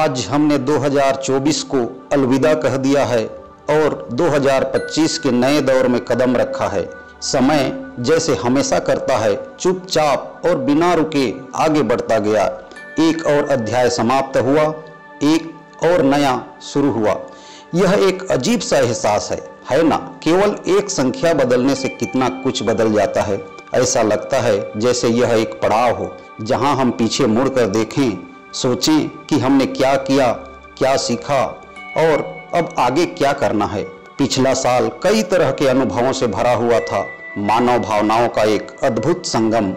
आज हमने 2024 को अलविदा कह दिया है और 2025 के नए दौर में कदम रखा है। समय जैसे हमेशा करता है, चुपचाप और बिना रुके आगे बढ़ता गया। एक और अध्याय समाप्त हुआ, एक और नया शुरू हुआ। यह एक अजीब सा एहसास है ना? केवल एक संख्या बदलने से कितना कुछ बदल जाता है। ऐसा लगता है जैसे यह एक पड़ाव हो जहां हम पीछे मुड़कर देखें, सोचें कि हमने क्या किया, क्या सीखा और अब आगे क्या करना है। पिछला साल कई तरह के अनुभवों से भरा हुआ था, मानव भावनाओं का एक अद्भुत संगम।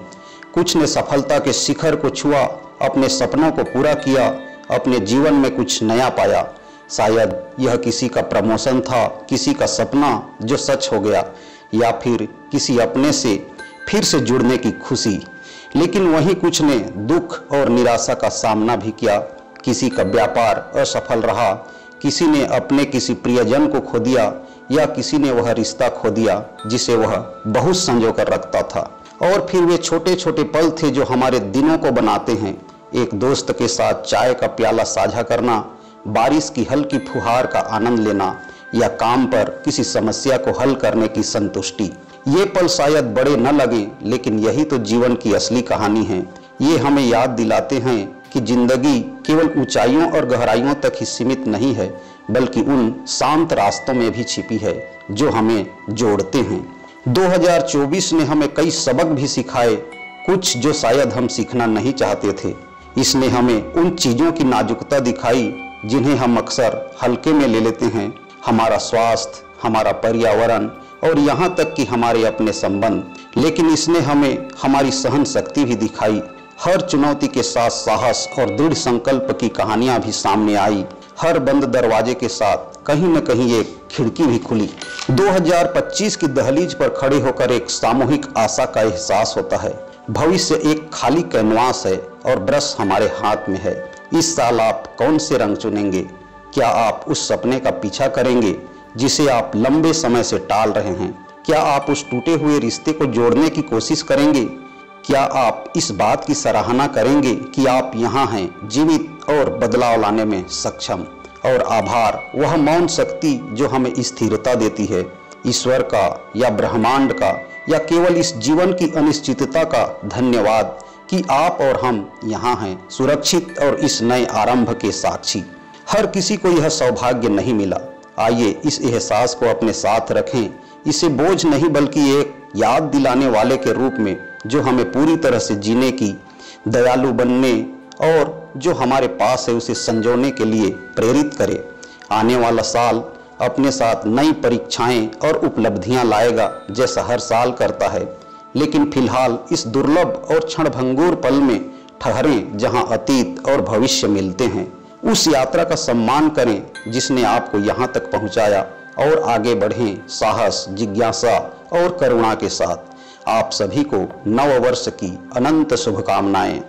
कुछ ने सफलता के शिखर को छुआ, अपने सपनों को पूरा किया, अपने जीवन में कुछ नया पाया। शायद यह किसी का प्रमोशन था, किसी का सपना जो सच हो गया, या फिर किसी अपने से फिर से जुड़ने की खुशी। लेकिन वहीं कुछ ने दुख और निराशा का सामना भी किया। किसी का व्यापार असफल रहा, किसी ने अपने किसी प्रियजन को खो दिया, या किसी ने वह रिश्ता खो दिया जिसे वह बहुत संजो कर रखता था। और फिर वे छोटे छोटे पल थे जो हमारे दिनों को बनाते हैं। एक दोस्त के साथ चाय का प्याला साझा करना, बारिश की हल्की फुहार का आनंद लेना, या काम पर किसी समस्या को हल करने की संतुष्टि। ये पल शायद बड़े न लगे, लेकिन यही तो जीवन की असली कहानी है। ये हमें याद दिलाते हैं कि जिंदगी केवल ऊंचाइयों और गहराइयों तक ही सीमित नहीं है, बल्कि उन शांत रास्तों में भी छिपी है जो हमें जोड़ते हैं। 2024 ने हमें कई सबक भी सिखाए, कुछ जो शायद हम सीखना नहीं चाहते थे। इसने हमें उन चीज़ों की नाजुकता दिखाई जिन्हें हम अक्सर हल्के में ले लेते हैं। हमारा स्वास्थ्य, हमारा पर्यावरण और यहाँ तक कि हमारे अपने संबंध। लेकिन इसने हमें हमारी सहन शक्ति भी दिखाई। हर चुनौती के साथ साहस और दृढ़ संकल्प की कहानियां भी सामने आई। हर बंद दरवाजे के साथ कहीं न कहीं एक खिड़की भी खुली। 2025 की दहलीज पर खड़े होकर एक सामूहिक आशा का एहसास होता है। भविष्य एक खाली कैनवास है और ब्रश हमारे हाथ में है। इस साल आप कौन से रंग चुनेंगे? क्या आप उस सपने का पीछा करेंगे जिसे आप लंबे समय से टाल रहे हैं? क्या आप उस टूटे हुए रिश्ते को जोड़ने की कोशिश करेंगे? क्या आप इस बात की सराहना करेंगे कि आप यहाँ हैं, जीवित और बदलाव लाने में सक्षम? और आभार, वह मौन शक्ति जो हमें स्थिरता देती है, ईश्वर का या ब्रह्मांड का या केवल इस जीवन की अनिश्चितता का धन्यवाद कि आप और हम यहाँ हैं, सुरक्षित और इस नए आरंभ के साक्षी। हर किसी को यह सौभाग्य नहीं मिला। आइए इस एहसास को अपने साथ रखें, इसे बोझ नहीं बल्कि एक याद दिलाने वाले के रूप में जो हमें पूरी तरह से जीने की, दयालु बनने और जो हमारे पास है उसे संजोने के लिए प्रेरित करे। आने वाला साल अपने साथ नई परीक्षाएं और उपलब्धियां लाएगा जैसा हर साल करता है। लेकिन फिलहाल इस दुर्लभ और क्षणभंगुर पल में ठहरें जहां अतीत और भविष्य मिलते हैं। उस यात्रा का सम्मान करें जिसने आपको यहाँ तक पहुँचाया और आगे बढ़ें साहस, जिज्ञासा और करुणा के साथ। आप सभी को नव वर्ष की अनंत शुभकामनाएं।